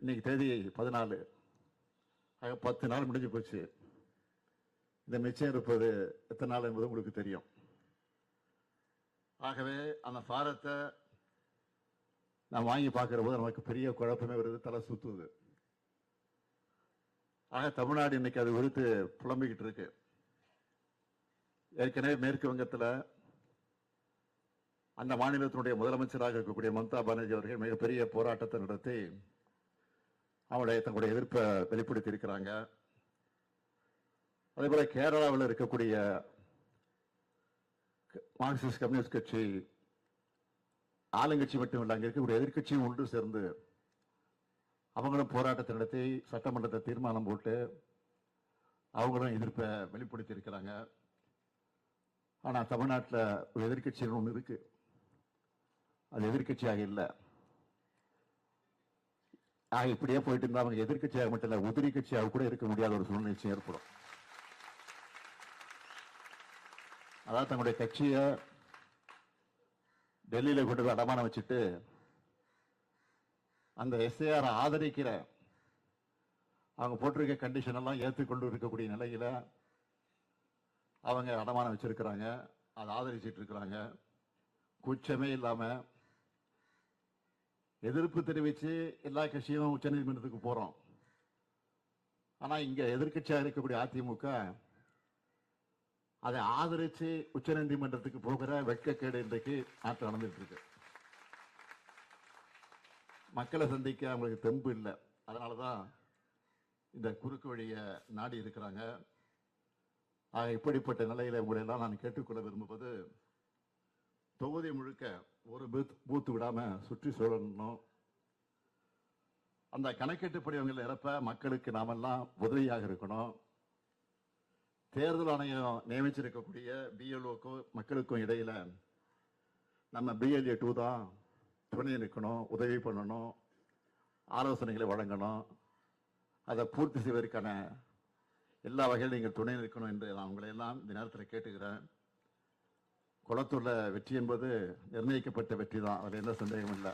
இன்னைக்கு தேதி 14. ஆக 10 நாள் முடிஞ்சு போச்சு. இந்த மிச்சம் இருப்பது எத்தனை நாள் என்பது உங்களுக்கு தெரியும். ஆகவே அந்த ஃபாரத்தை நான் வாங்கி பார்க்கிற போது நமக்கு பெரிய குழப்பமே வருது, தலை சுத்துது. ஆக தமிழ்நாடு இன்னைக்கு அது குறித்து புலம்பிக்கிட்டு இருக்கு. ஏற்கனவே மேற்கு வங்கத்தில் அந்த மாநிலத்தினுடைய முதலமைச்சராக இருக்கக்கூடிய மம்தா பானர்ஜி அவர்கள் மிகப்பெரிய போராட்டத்தை நடத்தி அவருடைய தங்களுடைய எதிர்ப்பை வெளிப்படுத்தி இருக்கிறாங்க. அதே போல கேரளாவில் இருக்கக்கூடிய மார்க்சிஸ்ட் கம்யூனிஸ்ட் கட்சி ஆளுங்கட்சி மட்டும் இல்லை, அங்கே இருக்கக்கூடிய எதிர்கட்சியும் ஒன்று சேர்ந்து அவங்களும் போராட்டத்தை நடத்தி சட்டமன்றத்தை தீர்மானம் போட்டு அவங்களும் எதிர்ப்பை வெளிப்படுத்தி இருக்கிறாங்க. ஆனால் தமிழ்நாட்டில் ஒரு எதிர்கட்சின்னு ஒன்று இருக்கு, அது எதிர்கட்சியாக இல்லை. இப்படியே போயிட்டு இருந்தா அவங்க எதிர்கட்சியாக மட்டும் இல்லை, உதிரி கட்சியாக கூட இருக்க முடியாத ஒரு சூழ்நிலை ஏற்படும். அதாவது தங்களுடைய கட்சியை டெல்லியில கொண்டு போய் அடமானம் வச்சுட்டு அந்த எஸ்ஐஆர் ஆதரிக்கிற அவங்க போட்டிருக்க கண்டிஷன் எல்லாம் ஏற்றுக்கொண்டு இருக்கக்கூடிய நிலையில அவங்க அடமானம் வச்சிருக்கிறாங்க, அதை ஆதரிச்சிட்டு இருக்கிறாங்க. கூச்சமே இல்லாம எதிர்ப்பு தெரிவித்து எல்லா கட்சியும் உச்ச நீதிமன்றத்துக்கு போறோம். ஆனா இங்க எதிர்கட்சியாக இருக்கக்கூடிய அதிமுக அதை ஆதரிச்சு உச்ச நீதிமன்றத்துக்கு போகிற வெட்கக்கேடு இன்றைக்கு நாட்டில் நடந்துட்டு இருக்கு. மக்களை சந்திக்க அவங்களுக்கு தெம்பு இல்லை, அதனாலதான் இந்த குறுக்கு வழியை நாடி இருக்கிறாங்க. இப்படிப்பட்ட நிலையில உங்களை எல்லாம் நான் கேட்டுக்கொள்ள விரும்புவது, தொகுதி முழுக்க ஒரு பூத்து விடாம சுற்றி சொல்லணும். அந்த கணக்கெட்டு படிவங்கள் நிரப்ப மக்களுக்கு நாமெல்லாம் உதவியாக இருக்கணும். தேர்தல் ஆணையம் நியமிச்சிருக்கக்கூடிய பிஎல்ஓக்கும் மக்களுக்கும் இடையில நம்ம BLA 2 தான் துணை நிற்கணும், உதவி பண்ணணும், ஆலோசனைகளை வழங்கணும். அதை பூர்த்தி செய்வதற்கான எல்லா வகையிலும் நீங்கள் துணை நிற்கணும் என்று நான் உங்களை எல்லாம் இந்த நேரத்தில் கேட்டுக்கிறேன். குளத்தூர்ல வெற்றி என்பது நிர்ணயிக்கப்பட்ட வெற்றி தான், அதில் எந்த சந்தேகமும் இல்லை.